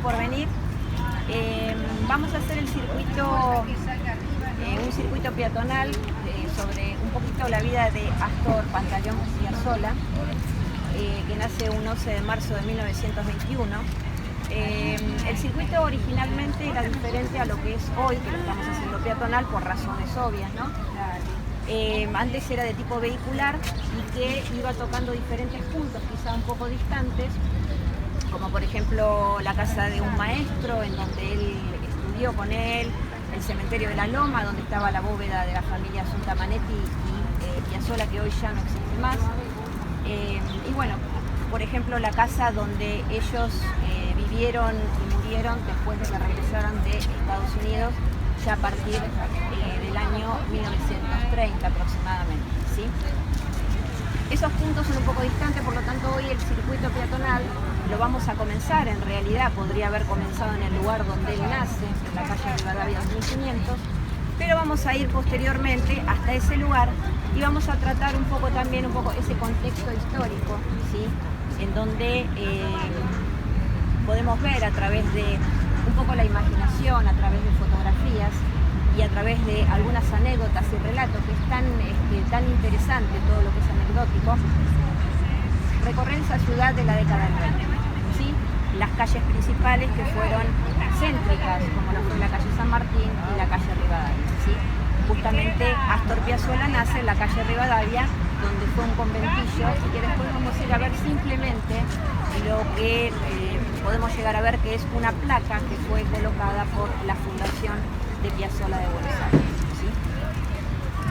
por venir. Vamos a hacer el circuito, un circuito peatonal sobre un poquito la vida de Astor Pantaleón Piazzolla, que nace un 11 de marzo de 1921. El circuito originalmente era diferente a lo que es hoy, que lo estamos haciendo peatonal por razones obvias, ¿no? Antes era de tipo vehicular y que iba tocando diferentes puntos, quizá un poco distantes, como por ejemplo la casa de un maestro en donde él estudió con él, el cementerio de la Loma, donde estaba la bóveda de la familia Assunta Manetti y Piazzolla, que hoy ya no existe más. Y bueno, por ejemplo la casa donde ellos vivieron y murieron después de que regresaron de Estados Unidos, ya a partir del año 1930 aproximadamente, ¿sí? Esos puntos son un poco distantes, por lo tanto hoy el circuito peatonal lo vamos a comenzar, en realidad podría haber comenzado en el lugar donde él nace, en la calle Rivadavia 2500, pero vamos a ir posteriormente hasta ese lugar y vamos a tratar un poco también ese contexto histórico, ¿sí? En donde podemos ver a través de un poco la imaginación, a través de fotografías y a través de algunas anécdotas y relatos, que es tan interesante todo lo que es anecdótico, recorrer esa ciudad de la década del 20, ¿sí? Las calles principales que fueron céntricas, como lo fue la calle San Martín y la calle Rivadavia, ¿sí? Justamente Astor Piazzolla nace en la calle Rivadavia, donde fue un conventillo, y que después vamos a ir a ver simplemente lo que podemos llegar a ver, que es una placa que fue colocada por la Fundación de Piazzolla de Buenos Aires, ¿sí?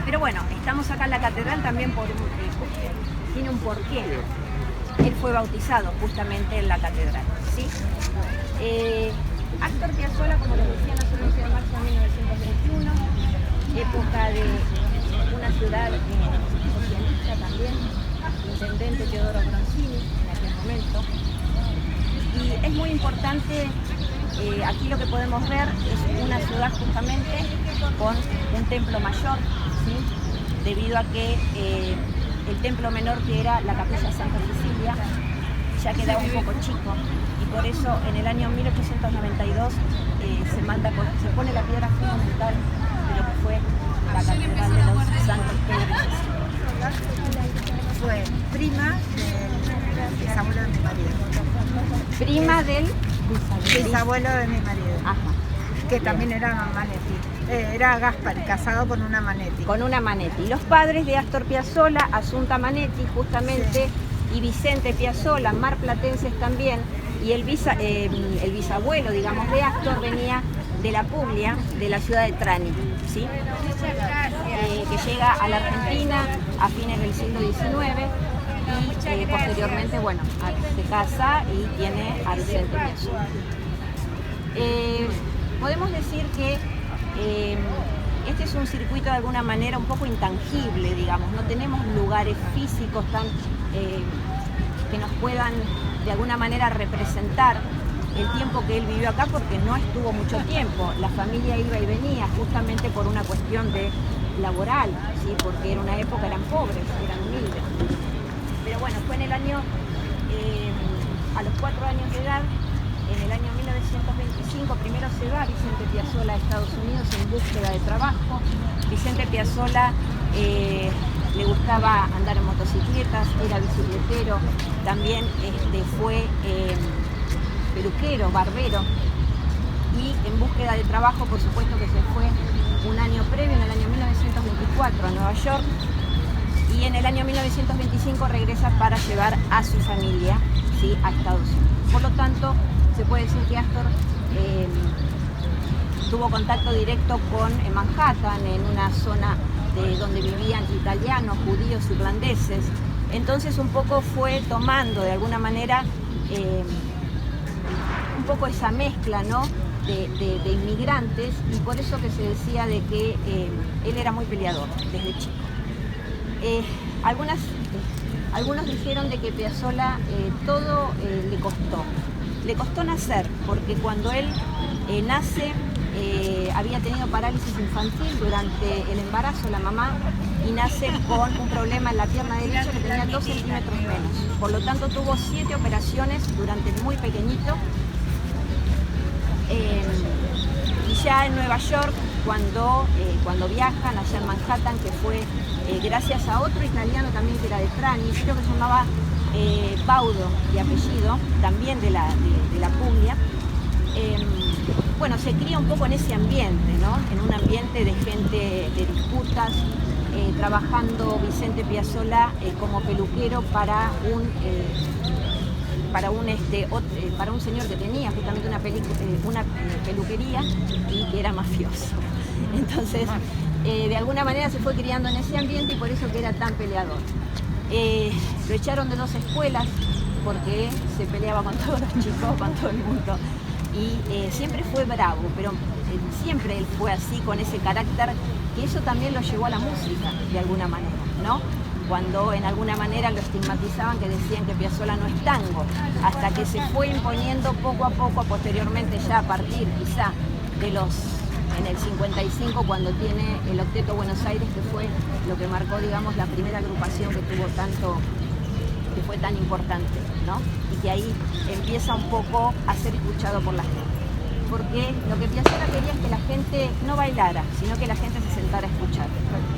Pero bueno, estamos acá en la catedral también tiene un porqué. Él fue bautizado justamente en la catedral, ¿sí? Astor Piazzolla, como les decía, nació el 11 de marzo de 1921, época de una ciudad socialista también, intendente Teodoro Bronzini en aquel momento. Y es muy importante, aquí lo que podemos ver es una ciudad justamente con un templo mayor, ¿sí? Debido a que el templo menor, que era la capilla Santa Cecilia, ya quedaba un poco chico, y por eso en el año 1892 se pone la piedra fundamental de lo que fue la catedral de los Santos Pedro y Cecilia. Fue prima del bisabuelo de mi marido. Prima del Bisabuelo de mi marido. Ajá. Que también era Manetti. Era Gaspar, casado con una Manetti. Con una Manetti. Los padres de Astor Piazzolla, Assunta Manetti justamente, sí, y Vicente Piazzolla, marplatenses también, y el bisabuelo, digamos, de Astor venía de la Puglia, de la ciudad de Trani, ¿sí? Que llega a la Argentina a fines del siglo XIX y posteriormente, bueno, se casa y tiene a Vicente Piazzolla. Podemos decir que este es un circuito de alguna manera un poco intangible, digamos, no tenemos lugares físicos que nos puedan de alguna manera representar el tiempo que él vivió acá, porque no estuvo mucho tiempo. La familia iba y venía justamente por una cuestión de laboral, ¿sí? Porque era una época, eran pobres, eran humildes. Pero bueno, fue en el año, a los 4 años de edad, en el año 1925, primero se va Vicente Piazzolla a Estados Unidos en búsqueda de trabajo. Vicente Piazzolla le gustaba andar en motocicletas, era bicicletero, también fue peluquero, barbero, y en búsqueda de trabajo, por supuesto que se fue un año previo, en el año 1924, a Nueva York, y en el año 1925 regresa para llevar a su familia, ¿sí?, a Estados Unidos. Por lo tanto, se puede decir que Astor tuvo contacto directo con Manhattan, en una zona donde vivían italianos, judíos, irlandeses. Entonces un poco fue tomando de alguna manera un poco esa mezcla, ¿no?, de inmigrantes, y por eso que se decía de que él era muy peleador desde chico. Algunos dijeron de que Piazzolla todo le costó nacer, porque cuando él nace había tenido parálisis infantil durante el embarazo, la mamá, y nace con un problema en la pierna derecha que tenía 2 centímetros menos. Por lo tanto tuvo 7 operaciones durante muy pequeñito, ya en Nueva York, cuando viajan allá en Manhattan, que fue gracias a otro italiano también que era de Trani, creo que se llamaba Baudo de apellido, también de la Puglia. Bueno, se cría un poco en ese ambiente, ¿no? En un ambiente de gente de disputas, trabajando Vicente Piazzolla como peluquero para un señor que tenía justamente una peluquería y que era mafioso. Entonces, de alguna manera se fue criando en ese ambiente y por eso que era tan peleador. Lo echaron de 2 escuelas porque se peleaba con todos los chicos, con todo el mundo. Y siempre fue bravo, pero siempre él fue así, con ese carácter, que eso también lo llevó a la música, de alguna manera, ¿no? Cuando en alguna manera lo estigmatizaban, que decían que Piazzolla no es tango, hasta que se fue imponiendo poco a poco, posteriormente ya a partir quizá en el 55, cuando tiene el Octeto Buenos Aires, que fue lo que marcó, digamos, la primera agrupación que fue tan importante, ¿no? Y que ahí empieza un poco a ser escuchado por la gente. Porque lo que Piazzolla quería es que la gente no bailara, sino que la gente se sentara a escuchar.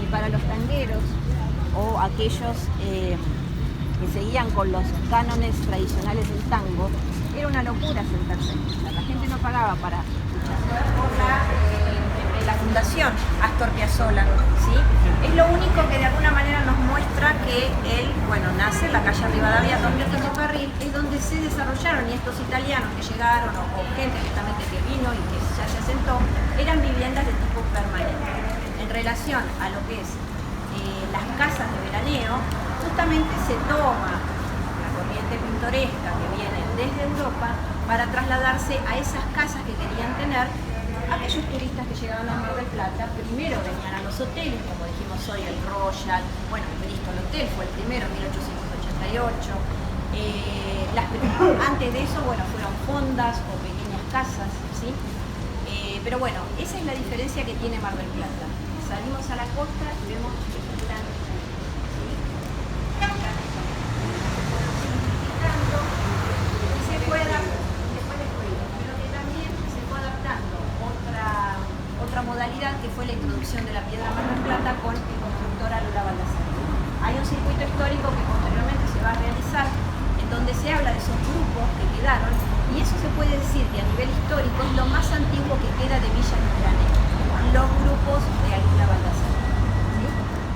Y para los tangueros o aquellos que seguían con los cánones tradicionales del tango, era una locura sentarse a escuchar. La gente no pagaba para escuchar. Por la fundación Astor Piazzolla, ¿sí? Es lo único que de alguna manera nos muestra que él, bueno, nace en la calle Rivadavia 200 es donde se desarrollaron, y estos italianos que llegaron o gente justamente que vino y que ya se asentó, eran viviendas de tipo permanente. En relación a lo que es las casas de veraneo, justamente se toma la corriente pintoresca que viene desde Europa para trasladarse a esas casas que querían tener aquellos turistas que llegaban a Mar del Plata. Primero venían a los hoteles, como dijimos hoy, el Royal, bueno, el Bristol Hotel fue el primero en 1888. Antes de eso, bueno, fueron fondas o pequeñas casas, ¿sí? Pero bueno, esa es la diferencia que tiene Mar del Plata. Salimos a la costa y vemos que están, ¿sí? Y se fue pero que también se fue adaptando otra modalidad, que fue la introducción de la piedra Mar del Plata con el constructor Lula Baldassari. Hay un circuito histórico que posteriormente se va a realizar, en donde se habla de esos grupos que quedaron, y eso se puede decir que a nivel histórico es lo más antiguo que queda de Villa Veraneo, los grupos de Lula Baldassari. ¿Sí?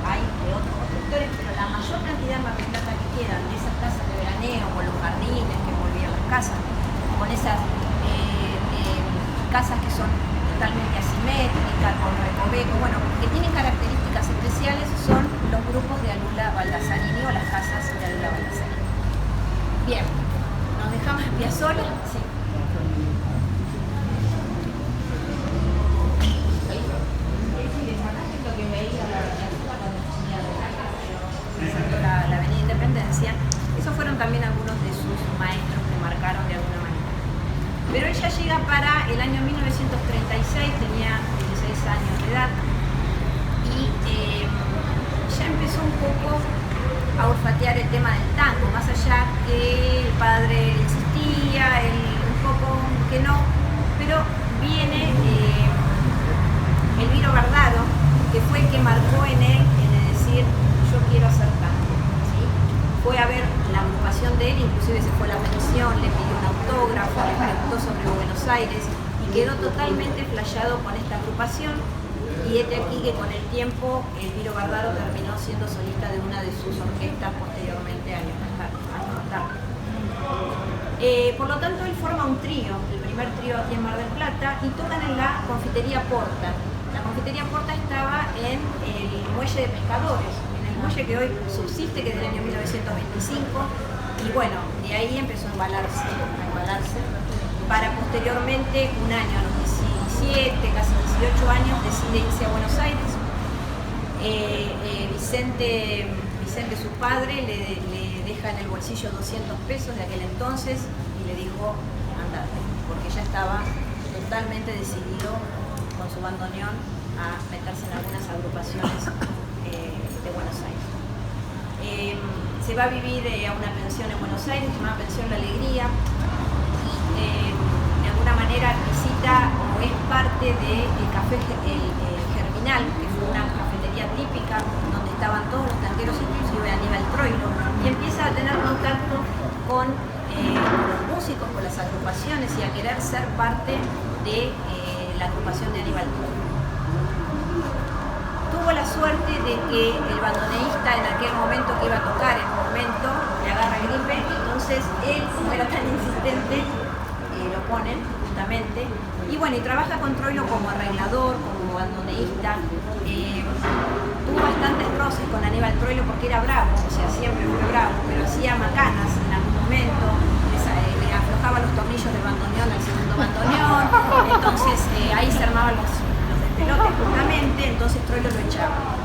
Hay de otros constructores, pero la mayor cantidad de Mar del Plata que quedan de esas casas de veraneo, con los jardines que envolvían las casas, con esas casas que son totalmente asimétricas, con recoveco, bueno, que tienen características especiales, son los grupos de Lula Baldassari o las casas de Lula Baldassari. Bien, nos dejamos a Piazzolla. Sí. La Avenida Independencia. Esos fueron también algunos de sus maestros que marcaron de alguna manera. Pero ella llega para el año 1936, tenía 16 años de edad, y ya empezó un poco a olfatear el tema del tango, más allá que el padre insistía, él un poco que no, pero viene Elviro Bardaro, que fue el que marcó en él, en el decir, yo quiero hacer tango, ¿sí? Fue a ver la agrupación de él, inclusive se fue a la pensión, le pidió un autógrafo, le preguntó sobre Buenos Aires y quedó totalmente flasheado con esta agrupación. Y este aquí que con el tiempo Elviro Bardaro terminó siendo solista de una de sus orquestas posteriormente años más tarde. Por lo tanto, él forma un trío, el primer trío aquí en Mar del Plata, y tocan en la Confitería Porta. La Confitería Porta estaba en el muelle de pescadores, en el muelle que hoy subsiste, que es del año 1925, y bueno, de ahí empezó a embalarse, para posteriormente, un año, a los 17, casi 18 años, decide irse a Buenos Aires. Vicente, su padre, le deja en el bolsillo 200 pesos de aquel entonces y le dijo, andate, porque ya estaba totalmente decidido con su bandoneón a meterse en algunas agrupaciones de Buenos Aires. Se va a vivir a una pensión en Buenos Aires, llamada Pensión La Alegría, y de alguna manera visita o es parte de querer ser parte de la agrupación de Aníbal Troilo. Tuvo la suerte de que el bandoneísta en aquel momento que iba a tocar, en un momento le agarra gripe, entonces él, como era tan insistente, lo ponen justamente, y bueno, y trabaja con Troilo como arreglador, como bandoneísta. Tuvo bastantes roces con Aníbal Troilo porque era bravo, o sea, siempre fue bravo, pero hacía macanas en algún momento, le aflojaba los tornillos del bandoneón al segundo bandoneón, entonces ahí se armaban los despelotes justamente, entonces Troilo lo echaba.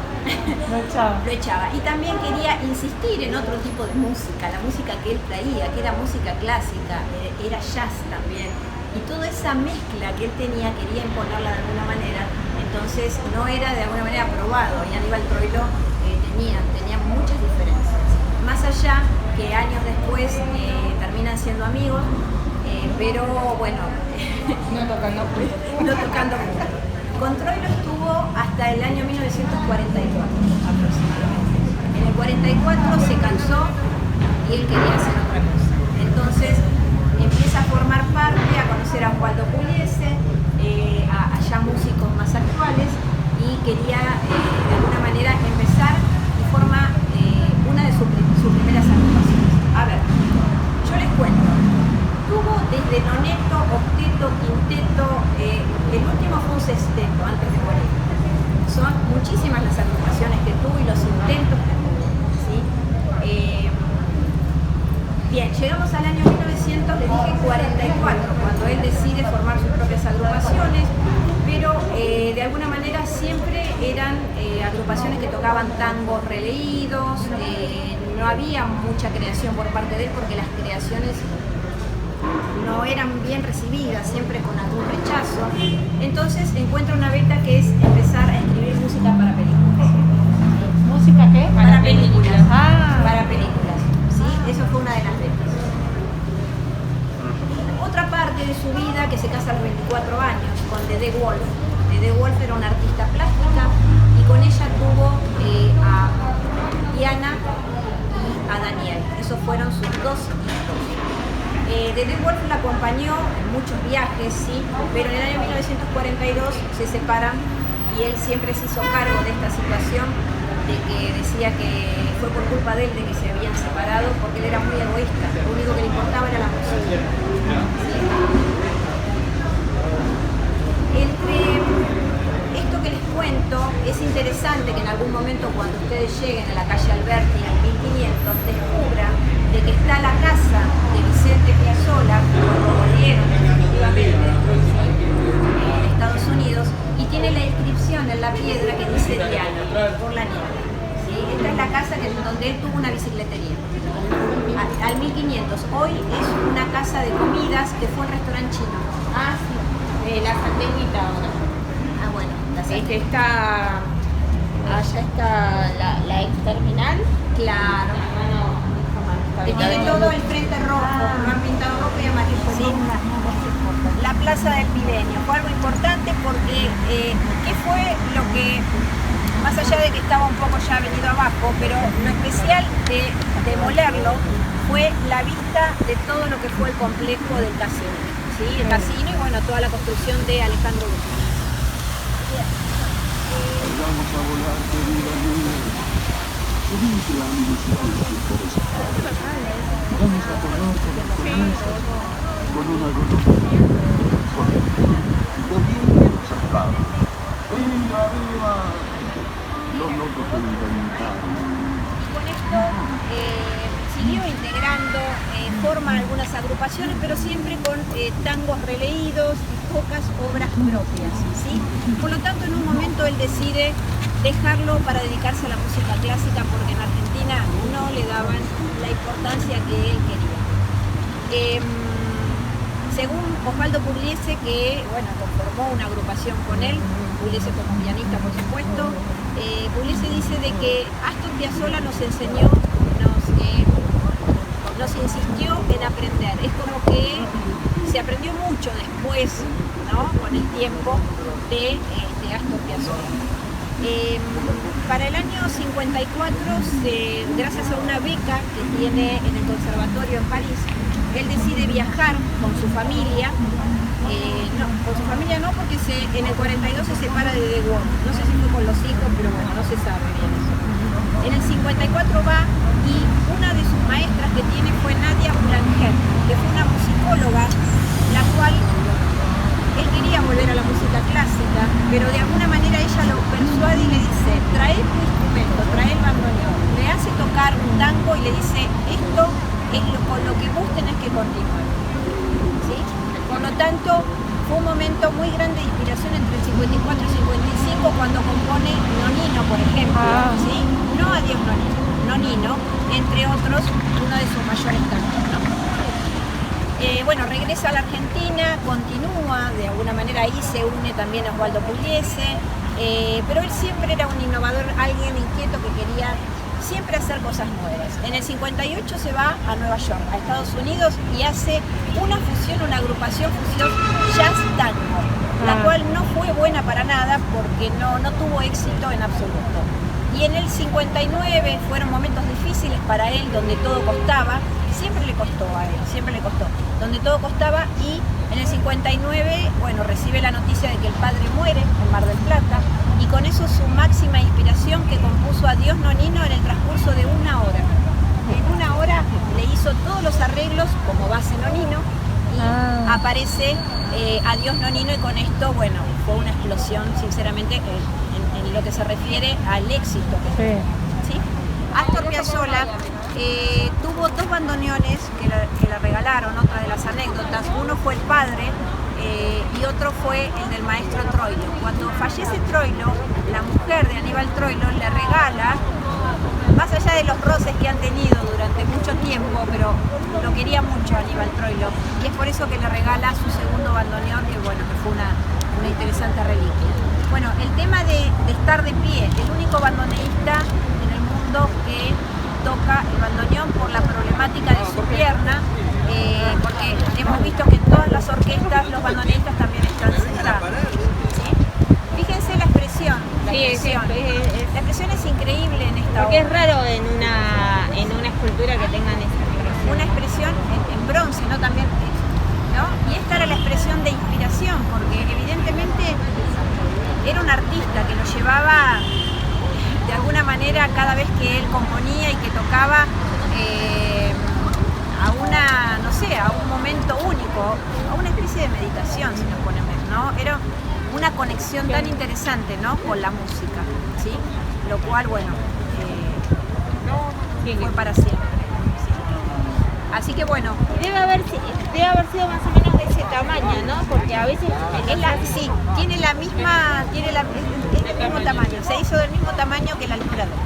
Lo echaba. Y también quería insistir en otro tipo de música, la música que él traía, que era música clásica, era jazz también. Y toda esa mezcla que él tenía, quería imponerla de alguna manera, entonces no era de alguna manera aprobado. Y Aníbal Troilo tenía muchas diferencias. Más allá que años después terminan siendo amigos, pero bueno, No tocando no tocando juntos. Con Troilo estuvo hasta el año 1944 aproximadamente. En el 44 se cansó y él quería hacer otra cosa. Entonces empieza a formar parte, a conocer a Osvaldo Pugliese, a ya músicos más actuales, y quería de alguna manera empezar y forma una de sus primeras agrupaciones. A ver, yo les cuento. Tuvo desde noneto, octeto, quinteto, el último fue un sexteto antes de morir. Son muchísimas las agrupaciones que tuvo y los intentos que tuvo, ¿sí? Bien, llegamos al año 1900, les dije 44, cuando él decide formar sus propias agrupaciones, pero de alguna manera siempre eran agrupaciones que tocaban tangos releídos, no había mucha creación por parte de él porque las creaciones no eran bien recibidas, siempre con algún rechazo. Entonces encuentra una beta que es empezar a escribir música para películas. ¿Música qué? Para películas. Ah. Para películas. ¿Sí? Eso fue una de las betas. Otra parte de su vida, que se casa a los 24 años con Dede Wolf. Dede Wolf era una artista plástica y con ella tuvo a Diana y a Daniel. Esos fueron sus dos hijos. Dede Wolf la acompañó en muchos viajes, sí, pero en el año 1942 se separan y él siempre se hizo cargo de esta situación, de que decía que fue por culpa de él de que se habían separado, porque él era muy egoísta, lo único que le importaba era la música. ¿Sí? Entre esto que les cuento, es interesante que en algún momento cuando ustedes lleguen a la calle Alberti en 1500 descubran de que está la casa de Vicente Piazzolla, cuando volvieron definitivamente en Estados Unidos, y tiene la inscripción en la piedra que dice Diana, por la nieve. ¿Sí? Esta es la casa donde él tuvo una bicicletería, al 1500. Hoy es una casa de comidas que fue un restaurante chino. Ah, sí. La Santeñita ahora. Ah, bueno, la Allá está la ex terminal. Claro. Que Bueno, tiene todo el frente rojo, lo han pintado rojo y amarillo. Sí. La Plaza del Milenio fue algo importante porque ¿qué fue lo que, más allá de que estaba un poco ya venido abajo, pero lo especial de demolerlo fue la vista de todo lo que fue el complejo del casino, ¿sí? El casino y bueno, toda la construcción de Alejandro Guzmán. Vamos a volar, querida niña. Subite a mi bicicleta. Vamos a volar con las promesas, con una golondrina, con el viento bien sacado. ¡Viva, viva! Los locos que inventaron. Con esto siguió integrando, forma algunas agrupaciones, pero siempre con tangos releídos y pocas obras propias, ¿sí? Por lo tanto, en un momento él decide dejarlo para dedicarse a la música clásica porque en Argentina no le daban la importancia que él quería. Según Osvaldo Pugliese, que bueno, conformó una agrupación con él, Pugliese como pianista por supuesto, Pugliese dice de que Astor Piazzolla nos enseñó, nos insistió en aprender. Es como que se aprendió mucho después, ¿no? Con el tiempo de Astor Piazzolla. Para el año 54, gracias a una beca que tiene en el conservatorio en París, él decide viajar con su familia. No, con su familia no, porque en el 42 se separa de The Wall. No sé si fue con los hijos, pero bueno, no se sabe bien eso. En el 54 va y una de sus maestras que tiene fue Nadia Boulanger, que fue una musicóloga, la cual él quería volver a la música clásica, pero de alguna manera ella lo persuade y le dice, trae tu instrumento, trae el bandoneón. Le hace tocar un tango y le dice, esto es con lo que vos tenés que continuar. ¿Sí? Por lo tanto, fue un momento muy grande de inspiración entre el 54 y 55 cuando compone Nonino, por ejemplo. ¿Sí? No Adiós Nonino, Nonino, entre otros, uno de sus mayores tangos, ¿no? Bueno, regresa a la Argentina, continúa, de alguna manera ahí se une también a Osvaldo Pugliese, pero él siempre era un innovador, alguien inquieto que quería siempre hacer cosas nuevas. En el 58 se va a Nueva York, a Estados Unidos, y hace una fusión, una agrupación fusión jazz-tango, la cual no fue buena para nada porque no tuvo éxito en absoluto. Y en el 59 fueron momentos difíciles para él, donde todo costaba, siempre le costó a él, siempre le costó, donde todo costaba, y en el 59, bueno, recibe la noticia de que el padre muere en Mar del Plata, y con eso su máxima inspiración, que compuso Adiós Nonino en el transcurso de una hora. En una hora le hizo todos los arreglos como base Nonino, y aparece Adiós Nonino, y con esto, bueno, fue una explosión, sinceramente, en lo que se refiere al éxito. ¿Sí? Astor Piazzolla tuvo dos bandoneones que le regalaron, otra de las anécdotas. Uno fue el padre y otro fue el del maestro Troilo. Cuando fallece Troilo, la mujer de Aníbal Troilo le regala, más allá de los roces que han tenido durante mucho tiempo, pero lo quería mucho Aníbal Troilo, y es por eso que le regala su segundo bandoneón, que bueno, que fue una interesante reliquia. Bueno, el tema de estar de pie, el único bandoneonista en el mundo que toca el bandoneón por la problemática de su pierna, porque hemos visto que en todas las orquestas los bandoneonistas también están sentados. ¿Sí? Fíjense la expresión, la expresión es increíble en esta obra. Porque es raro en una escultura que tengan esa expresión. Una expresión en bronce, ¿no? También, ¿no? Y esta era la expresión de inspiración, porque evidentemente era un artista que lo llevaba de alguna manera cada vez que él componía y que tocaba a una, no sé, a un momento único, a una especie de meditación, si nos ponemos, ¿no? Era una conexión tan interesante, ¿no?, con la música, ¿sí? Lo cual, bueno, fue para siempre. ¿Sí? Así que bueno. Debe haber sido más o menos de ese tamaño, ¿no? Porque a veces sí, tiene el mismo tamaño, se hizo del mismo tamaño que la altura de él.